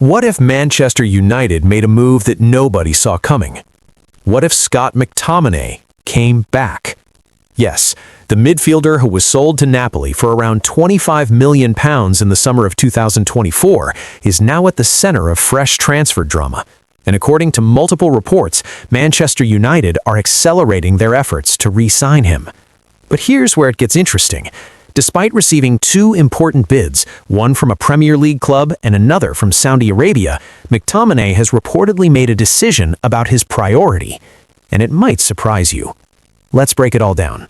What if Manchester United made a move that nobody saw coming? What if Scott McTominay came back? Yes, the midfielder who was sold to Napoli for around £25 million in the summer of 2024 is now at the center of fresh transfer drama. And according to multiple reports, Manchester United are accelerating their efforts to re-sign him. But here's where it gets interesting. Despite receiving two important bids, one from a Premier League club and another from Saudi Arabia, McTominay has reportedly made a decision about his priority. And it might surprise you. Let's break it all down.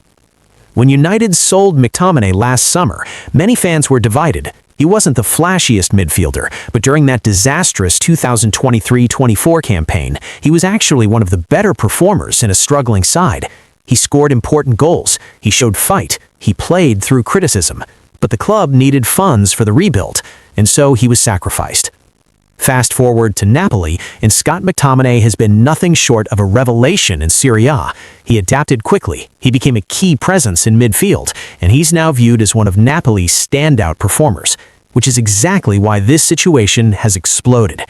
When United sold McTominay last summer, many fans were divided. He wasn't the flashiest midfielder, but during that disastrous 2023-24 campaign, he was actually one of the better performers in a struggling side. He scored important goals, he showed fight, he played through criticism, but the club needed funds for the rebuild, and so he was sacrificed. Fast forward to Napoli, and Scott McTominay has been nothing short of a revelation in Serie A. He adapted quickly, he became a key presence in midfield, and he's now viewed as one of Napoli's standout performers, which is exactly why this situation has exploded.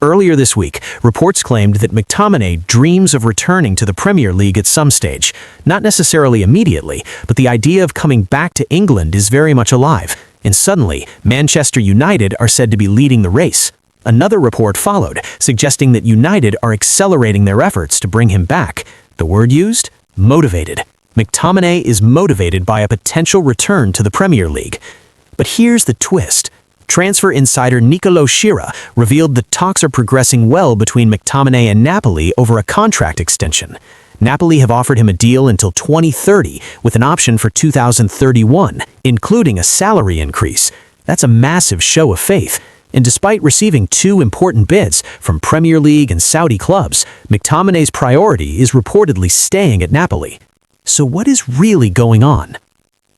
Earlier this week, reports claimed that McTominay dreams of returning to the Premier League at some stage. Not necessarily immediately, but the idea of coming back to England is very much alive. And suddenly, Manchester United are said to be leading the race. Another report followed, suggesting that United are accelerating their efforts to bring him back. The word used? Motivated. McTominay is motivated by a potential return to the Premier League. But here's the twist. Transfer insider Nicolo Schira revealed that talks are progressing well between McTominay and Napoli over a contract extension. Napoli have offered him a deal until 2030 with an option for 2031, including a salary increase. That's a massive show of faith. And despite receiving two important bids from Premier League and Saudi clubs, McTominay's priority is reportedly staying at Napoli. So what is really going on?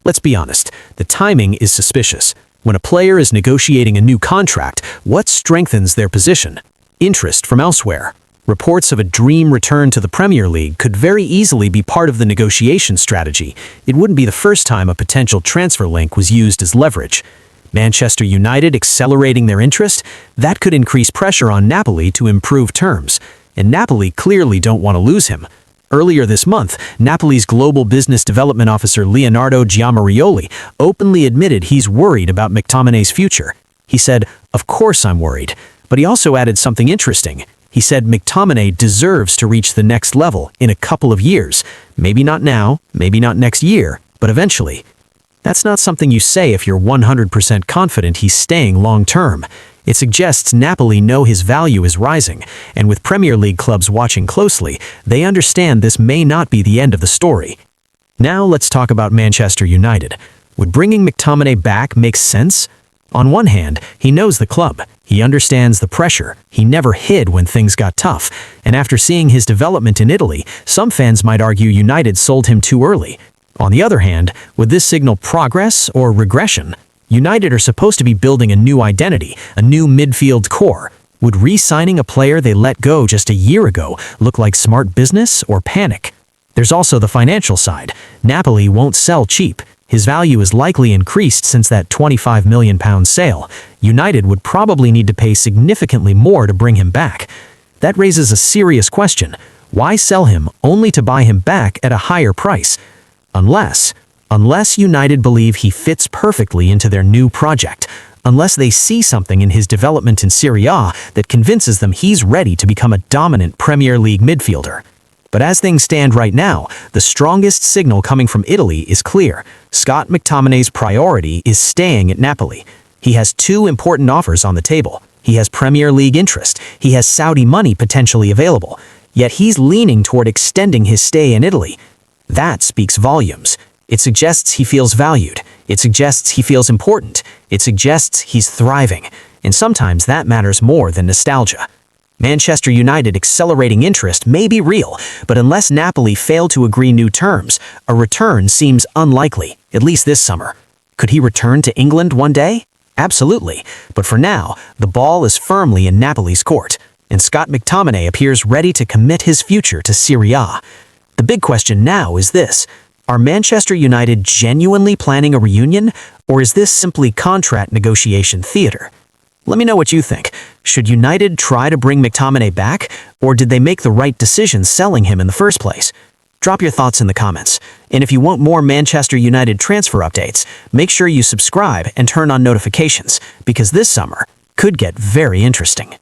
Let's be honest, the timing is suspicious. When a player is negotiating a new contract, what strengthens their position? Interest from elsewhere. Reports of a dream return to the Premier League could very easily be part of the negotiation strategy. It wouldn't be the first time a potential transfer link was used as leverage. Manchester United accelerating their interest? That could increase pressure on Napoli to improve terms. And Napoli clearly don't want to lose him. Earlier this month, Napoli's global business development officer Leonardo Giammaриoli openly admitted he's worried about McTominay's future. He said, "Of course I'm worried." But he also added something interesting. He said McTominay deserves to reach the next level in a couple of years. Maybe not now, maybe not next year, but eventually. That's not something you say if you're 100% confident he's staying long-term. It suggests Napoli know his value is rising, and with Premier League clubs watching closely, they understand this may not be the end of the story. Now let's talk about Manchester United. Would bringing McTominay back make sense? On one hand, he knows the club. He understands the pressure. He never hid when things got tough. And after seeing his development in Italy, some fans might argue United sold him too early. On the other hand, would this signal progress or regression? United are supposed to be building a new identity, a new midfield core. Would re-signing a player they let go just a year ago look like smart business or panic? There's also the financial side. Napoli won't sell cheap. His value is likely increased since that £25 million sale. United would probably need to pay significantly more to bring him back. That raises a serious question. Why sell him only to buy him back at a higher price? Unless United believe he fits perfectly into their new project, unless they see something in his development in Serie A that convinces them he's ready to become a dominant Premier League midfielder. But as things stand right now, the strongest signal coming from Italy is clear. Scott McTominay's priority is staying at Napoli. He has two important offers on the table. He has Premier League interest. He has Saudi money potentially available. Yet he's leaning toward extending his stay in Italy. That speaks volumes. It suggests he feels valued. It suggests he feels important. It suggests he's thriving. And sometimes that matters more than nostalgia. Manchester United accelerating interest may be real, but unless Napoli fail to agree new terms, a return seems unlikely, at least this summer. Could he return to England one day? Absolutely. But for now, the ball is firmly in Napoli's court, and Scott McTominay appears ready to commit his future to Serie A. The big question now is this. Are Manchester United genuinely planning a reunion, or is this simply contract negotiation theater? Let me know what you think. Should United try to bring McTominay back, or did they make the right decision selling him in the first place? Drop your thoughts in the comments. And if you want more Manchester United transfer updates, make sure you subscribe and turn on notifications, because this summer could get very interesting.